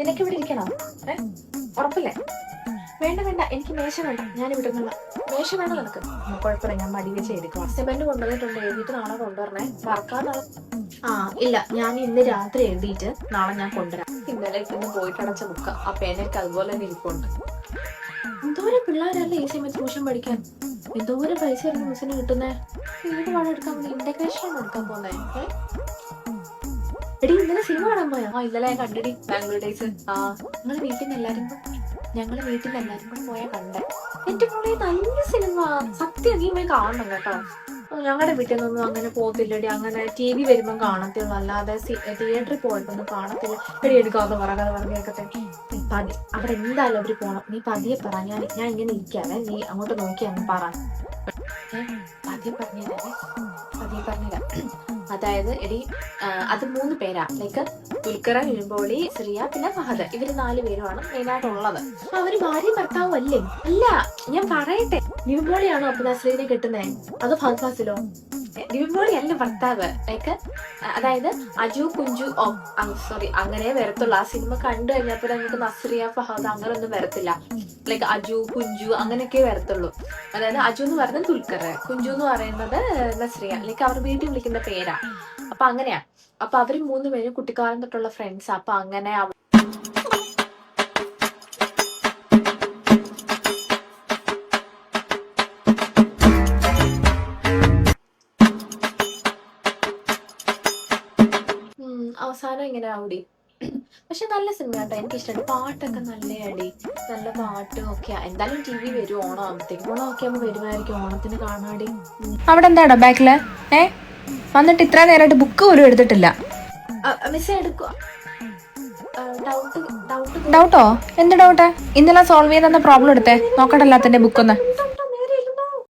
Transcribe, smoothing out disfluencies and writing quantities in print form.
നിനക്ക് ഇവിടെ ഇരിക്കണോ? ഉറപ്പല്ലേ? വേണ്ട വേണ്ട, എനിക്ക് മേശ വേണ്ട, ഞാൻ ഇവിടെ നിന്നുള്ള മേശ വേണം നിനക്ക്. കുഴപ്പമില്ല, ഞാൻ മടി വെച്ച് എടുക്കും. അസൈൻമെന്റ് കൊണ്ടുവന്നിട്ടുണ്ട്, എഴുതിയിട്ട് നാളെ കൊണ്ടുവരണേ. മറക്കാൻ നാളെ. ഇല്ല, ഞാൻ ഇന്ന് രാത്രി എഴുതിയിട്ട് നാളെ ഞാൻ കൊണ്ടുവരാം. ഇന്നലെ ഇന്ന് പോയിട്ടടച്ച ബുക്ക, ആ പേനയ്ക്ക് അതുപോലെ തന്നെ ഇരിപ്പുണ്ട്. എന്തോരം പിള്ളേരല്ലേ ഈ സമയത്ത് ട്യൂഷൻ പഠിക്കാൻ. എന്തോരം പൈസ ആയിരുന്നു മിസ്സിന് കിട്ടുന്നേ. ഏത് പാഠം എടുക്കാൻ പോകുന്നത്? ഇന്റഗ്രേഷൻ എടുക്കാൻ പോകുന്നേ. എടി ഇന്നലെ സിനിമ കാണാൻ പോയാ? ഇന്നലെ ഞാൻ കണ്ടടി, ബാംഗ്ലൂർ ഡേയ്സ്. ഞങ്ങള് വീട്ടിൽ നിന്ന് എല്ലാരും കൂടെ പോയാ കണ്ടേ. എന്റെ മോളെ നല്ല സിനിമ, സത്യം നീ പോയി കാണണം കേട്ടോ. ഞങ്ങളുടെ വീട്ടിൽ നിന്നൊന്നും അങ്ങനെ പോകത്തില്ലടി, അങ്ങനെ TV വരുമ്പോ കാണത്തുള്ളൂ, അല്ലാതെ തിയേറ്ററിൽ പോയിട്ടൊന്നും കാണത്തില്ല. എടി എടുക്കാതെ പറഞ്ഞ് കേൾക്കട്ടെ. അവിടെ എന്തായാലും അവര് പോണം. നീ പതിയെ പറ, ഞാൻ ഇങ്ങനെ ഇരിക്കാതെ, നീ അങ്ങോട്ട് നോക്കി അങ്ങ് പറ. പതിയെ പറഞ്ഞുതരാം. അതായത് എടി, അത് 3 പേരാ. ലൈക്ക് ദുൽഖർ, നിവിൻപോളി, ശ്രിയ, പിന്നെ ഫഹദ്. ഇവര് 4 പേരുമാണ് മെയിനായിട്ടുള്ളത്. അപ്പൊ അവര് ഭാര്യയും ഭർത്താവും അല്ലേ? അല്ല, ഞാൻ പറയട്ടെ. നിവിൻപോളിയാണോ അപ്പൊ നസ്രീനെ കെട്ടുന്നേ? അത് ഫഹദ് ഫാസിലോ? നിവിൻപോളി അല്ല ഭർത്താവ്. ലൈക്ക് അതായത് അജു, കുഞ്ചു, സോറി, അങ്ങനെ വരത്തുള്ളൂ. ആ സിനിമ കണ്ടു കഴിഞ്ഞപ്പോ നമുക്ക് നസ്രിയ, ഫഹദ് അങ്ങനെ ഒന്നും വരത്തില്ല. ലൈക്ക് അജു, കുഞ്ചു അങ്ങനെയൊക്കെ വരത്തുള്ളൂ. അതായത് അജു എന്ന് പറയുന്നത് ദുൽഖർ, കുഞ്ചു എന്ന് പറയുന്നത് നസ്രിയ. ലൈക്ക് അവർ വീട്ടിൽ വിളിക്കുന്ന പേരാ. അപ്പൊ അങ്ങനെയാ. അപ്പൊ അവര് 3 പേരും കുട്ടിക്കാലം തൊട്ടുള്ള ഫ്രണ്ട്സാ. അപ്പൊ അങ്ങനെ അവസാനം ഇങ്ങനെ ആവടി. പക്ഷെ നല്ല സിനിമ കേട്ടോ, എനിക്ക് ഇഷ്ടമാണ്. പാട്ടൊക്കെ നല്ല അടി, നല്ല പാട്ടും ഒക്കെ. എന്തായാലും TV വരും ഓണം ആകുമ്പത്തേക്ക്. ഓണം ഒക്കെ ആകുമ്പോ വരുമായിരിക്കും, ഓണത്തിന് കാണാടി. അവിടെ എന്താടാ ബാക്കില്? വന്നിട്ട് ഇത്ര നേരമായിട്ട് ബുക്ക് പോലും എടുത്തിട്ടില്ല. മിസ് എടുക്കുക. ഡൗട്ടോ? എന്ത് ഡൗട്ടാ? ഇന്നലെ സോൾവ് ചെയ്തെന്ന പ്രോബ്ലം എടുത്തേ നോക്കട്ടെ എല്ലാത്തിന്റെ ബുക്കൊന്ന്.